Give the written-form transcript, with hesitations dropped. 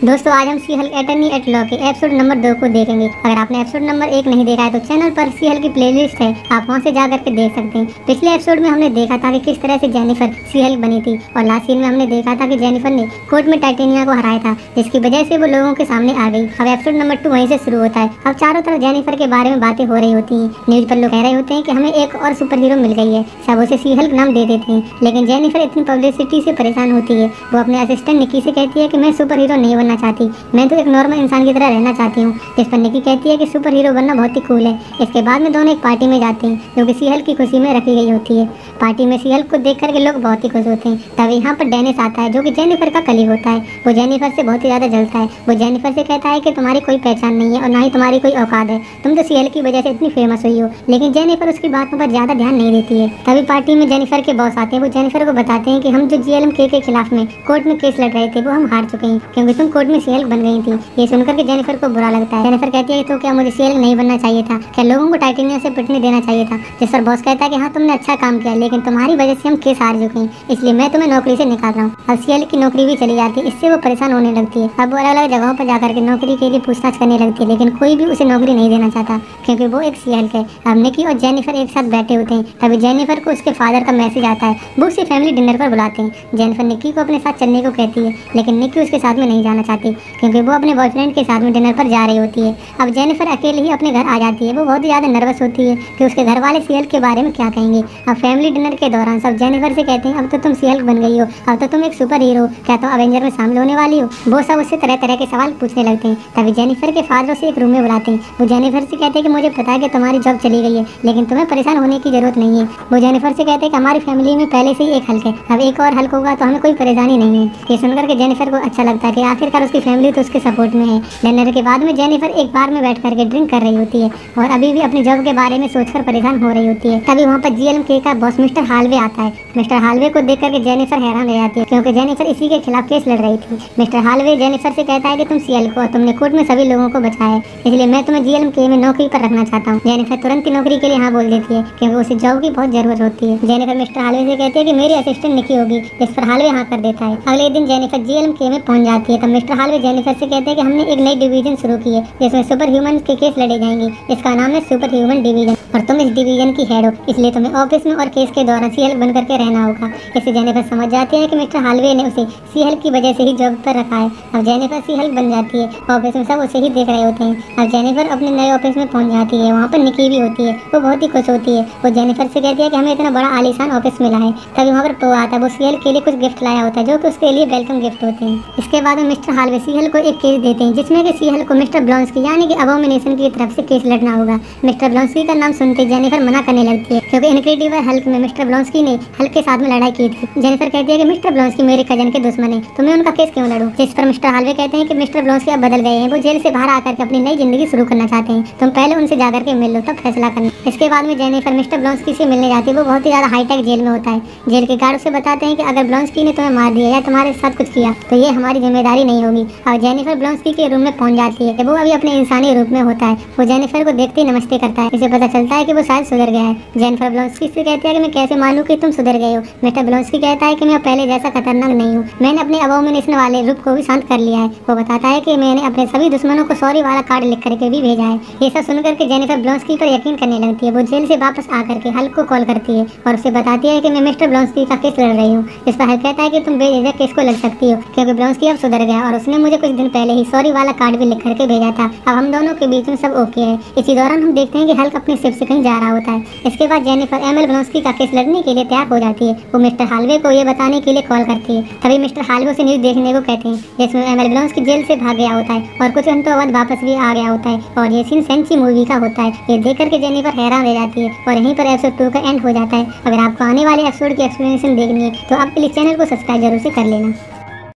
दोस्तों आज हम सी हल्क अटर्नी एट लॉ के एपिसोड नंबर 2 को देखेंगे। अगर आपने एपिसोड नंबर 1 नहीं देखा है तो चैनल पर सी हल्क की प्लेलिस्ट है, आप वहां से जा करके देख सकते हैं। पिछले एपिसोड में हमने देखा था कि किस तरह से जेनिफर सी हल्क बनी थी और लास्ट सीन में हमने देखा था कि जेनिफर ने कोर्ट में टाइटेनिया को हराया था, जिसकी वजह से वो लोगों के सामने आ गई। अब एपिसोड नंबर 2 वहीं से शुरू होता है। अब चारों तरफ जेनिफर के बारे में बातें हो रही होती हैं। न्यूज पर लोग कह रहे होते हैं कि हमें एक और सुपर हीरो मिल गई है, सब उसे सी हल्क नाम दे देते हैं। लेकिन जेनिफर इतनी पब्लिसिटी से परेशान होती है। वो अपने असिस्टेंट निकी से कहती है कि मैं सुपर हीरो नहीं बनना चाहती, मैं तो एक नॉर्मल इंसान की तरह रहना चाहती हूँ। जिस पर निकी कहती है कि सुपर हीरो बनना बहुत ही कूल है। इसके बाद में दोनों एक पार्टी में जाते हैं जो कि सी हल्क की खुशी में रखी गई होती है। पार्टी में सी हल्क को देख करके लोग बहुत ही खुश होते हैं। तभी यहाँ पर डेनिस आता है जो कि जेनिफर का कलीग होता है। वो जेनिफर से बहुत ही ज़्यादा जलता है। वो जेनिफर से कहता है कि तुम्हारी कोई पहचान नहीं है और ना ही तुम्हारी कोई औकात है, तुम तो सी हल्क की वजह से इतनी फेमस हुई हो। लेकिन जेनिफर उसकी बातों पर ज़्यादा ध्यान नहीं देती है। तभी पार्टी में जेनिफर के बॉस आते हैं। वो जेनिफर को बताते हैं कि हम जो GLMK के खिलाफ में कोर्ट में केस लड़ रहे थे वो हम हार चुके हैं क्योंकि तुम कोर्ट में सी हल्क बन गई थी। ये सुनकर के जेनिफर को बुरा लगता है। जेनिफर कहती है तो क्या मुझे सी हल्क नहीं बनना चाहिए था, क्या लोगों को टाइटेनिया से पिटने देना चाहिए था। जिस पर बॉस कहता है कि हाँ तुमने अच्छा काम किया, लेकिन तुम्हारी वजह से हम केस हार चुके हैं, इसलिए मैं तुम्हें नौकरी से निकाल रहा हूँ। अब सी हल्क की नौकरी भी चली जाती है। इससे वो परेशान होने लगती है। अब वो अलग अलग जगहों पर जाकर के नौकरी के लिए पूछताछ करने लगती है, लेकिन कोई भी उसे नौकरी नहीं देना चाहता क्योंकि वो एक सी हल्क है। अब निकी और जेनिफर एक साथ बैठे होते हैं। तभी जेनिफर को उसके फादर का मैसेज आता है। वो उसे फैमिली डिनर पर बुलाते हैं। जेनिफर निकी को अपने साथ चलने को कहती है, लेकिन निकी उसके साथ में नहीं जाना चाहती क्योंकि वो अपने बॉयफ्रेंड के साथ में डिनर पर जा रही होती है। अब जेनिफर अकेले ही अपने घर आ जाती है। वो बहुत ही ज़्यादा नर्वस होती है कि उसके घर वाले सी हल्क के बारे में क्या कहेंगे। अब फैमिली डिनर के दौरान सब जेनिफर से कहते हैं अब तो तुम सी हल्क बन गई हो, अब तो तुम एक सुपर हीरो, क्या तुम अवेंजर में शामिल होने वाली हो। वो सब उससे तरह तरह के सवाल पूछने लगते हैं। तभी जेनिफर के फादर उसे एक रूम में बुलाते हैं। वो जेनिफर से कहते हैं कि मुझे पता है कि तुम्हारी जॉब चली गई है, लेकिन तुम्हें परेशान होने की जरूरत नहीं है। वो जेनिफर से कहते हैं कि हमारी फैमिली में पहले से ही एक हल्क है, अब एक और हल्क होगा तो हमें कोई परेशानी नहीं है। ये सुनकर के जेनिफर को अच्छा लगता है कि आखिरकार उसकी फैमिली तो उसके सपोर्ट में है। डिनर के बाद में जेनिफर एक बार में बैठ करके ड्रिंक कर रही होती है और अभी भी अपनी जॉब के बारे में सोचकर परेशान हो रही होती है। तभी वहाँ पर GLMK का बॉस मिस्टर हालवे आता है। मिस्टर हालवे को देख करके जेनिफर हैरान रह जाती है क्योंकि जेनिफर इसी के खिलाफ केस लड़ रही थी। मिस्टर हालवे जेनिफर से कहता है कि तुम सी हल्क हो और तुमने कोर्ट में सभी लोगों को बचाया है, इसलिए मैं तुम्हें GLMK में नौकरी पर रखना चाहता हूँ। जेनिफर तुरंत ही नौकरी के लिए हाँ बोल देती है क्योंकि उसे जॉब की बहुत जरूरत होती है। जेनिफर मिस्टर हालवे से कहती है कि मेरी असिस्टेंट निकी होगी, जिस पर हालवे हाँ कर देता है। अगले दिन जेनिफर GLMK में पहुंच जाती है। तब मिस्टर हालवे जेनिफर से कहते हैं कि हमने एक नई डिवीजन शुरू की है जिसमें सुपर ह्यूमन के केस लड़े जाएंगे। इसका नाम है सुपर ह्यूमन डिवीजन और तुम इस डिवीजन की हेड हो, इसलिए तुम्हें ऑफिस में और केस के दौरान सी हल्क बन करके रहना होगा। इससे जेनिफर समझ जाती है कि मिस्टर हालवे ने उसे सी हल्क की वजह से ही जॉब पर रखा है। अब जेनिफर सी हल्क बन जाती है। ऑफिस में सब उसे ही देख रहे होते हैं। अब जेनिफर अपने नए ऑफिस में पहुंच जाती है। वहाँ पर निकी भी होती है। वो बहुत ही खुश होती है। वो जेनिफर से कहती है कि हमें इतना बड़ा आलीशान ऑफिस मिला है। तभी वहाँ पर पो आता है। वो सी हल्क के लिए कुछ गिफ्ट लाया होता है जो कि उसके लिए वेलकम गिफ्ट होते हैं। इसके बाद में मिस्टर हालवे सी हल्क को एक केस देते हैं जिसमें कि सी हल्क को मिस्टर ब्लॉन्स्की यानी कि अबोमिनेशन की तरफ से केस लड़ना होगा। मिस्टर ब्लॉन्स्की का नाम सुनते जेनिफर मना करने लगती है क्योंकि इनक्रेडिबल हल्क में मिस्टर ब्लॉन्स्की ने हल्क के साथ में लड़ाई की थी। जेनिफर कहती है कि मिस्टर ब्लॉन्स्की मेरे कजन के दुश्मन है, तो मैं उनका केस क्यों लड़ूं। जिस पर मिस्टर हालवे कहते हैं कि मिस्टर ब्लॉन्स्की अब बदल गए हैं, वो जेल से बाहर आकर के अपनी नई जिंदगी शुरू करना चाहते हैं, तुम पहले उनसे जाकर के मिल लो तब फैसला करना। इसके बाद में जेनिफर मिस्टर ब्लॉन्स्की से मिलने जाती है। वो बहुत ही ज्यादा हाईटेक जेल में होता है। जेल के गार्ड से बताते हैं कि अगर ब्लॉन्स्की ने तुम्हें मार दिया या तुम्हारे साथ कुछ किया तो ये हमारी जिम्मेदारी नहीं होगी। और जेनिफर ब्लॉन्स्की के रूम में पहुंच जाती है। वो अभी अपने इंसानी रूप में होता है। वो जेनिफर को देखते ही नमस्ते करता है। इसे पता चलता है कि वो शायद सुधर गया है। जेनिफर ब्लॉन्स्की से कहती है कि मैं कैसे मानूं कि तुम सुधर गए हो। मिस्टर ब्लॉन्स्की कहता है कि मैं पहले जैसा खतरनाक नहीं हूँ, मैंने अपने अबोमिनेशन वाले रूप को भी शांत कर लिया है। वो बताता है कि मैंने अपने सभी दुश्मनों को सॉरी वाला कार्ड लिख करके भी भेजा है। ये सब सुनकर के जेनिफर ब्लॉन्स्की पर यकीन करने लगती है। वो जेल से वापस आकर के हल्क को कॉल करती है और उसे बताती है कि मैं मिस्टर ब्लॉन्स्की का केस लड़ रही हूँ। इस पर हल्क कहता है कि तुम बेझिझक केस को लड़ सकती हो क्योंकि ब्लॉन्स्की अब सुधर गया और उसने मुझे कुछ दिन पहले ही सॉरी वाला कार्ड भी लिख करके भेजा था। अब हम दोनों के बीच में सब ओके है। इसी दौरान हम देखते हैं कि हल्क अपने शिप से कहीं जा रहा होता है। इसके बाद जेनिफर एमएल ब्लॉन्स्की का केस लड़ने के लिए तैयार हो जाती है। वो मिस्टर हालवे को ये बताने के लिए कॉल करती है। तभी मिस्टर हालवे उसे न्यूज देखने को कहते हैं जिसमें एमएल ब्लॉन्स्की जेल से भाग गया होता है और कुछ घंटों बाद वापस भी आ गया होता है और ये सीन सेंची मूवी का होता है। ये देख करके जेनिफर हैरान रह जाती है और यहीं पर एपिसोड 2 का एंड हो जाता है। अगर आपको आने वाले एपिसोड की एक्सप्लेनेशन देखनी है तो आप प्लीज चैनल को सब्सक्राइब जरूर से कर लेना।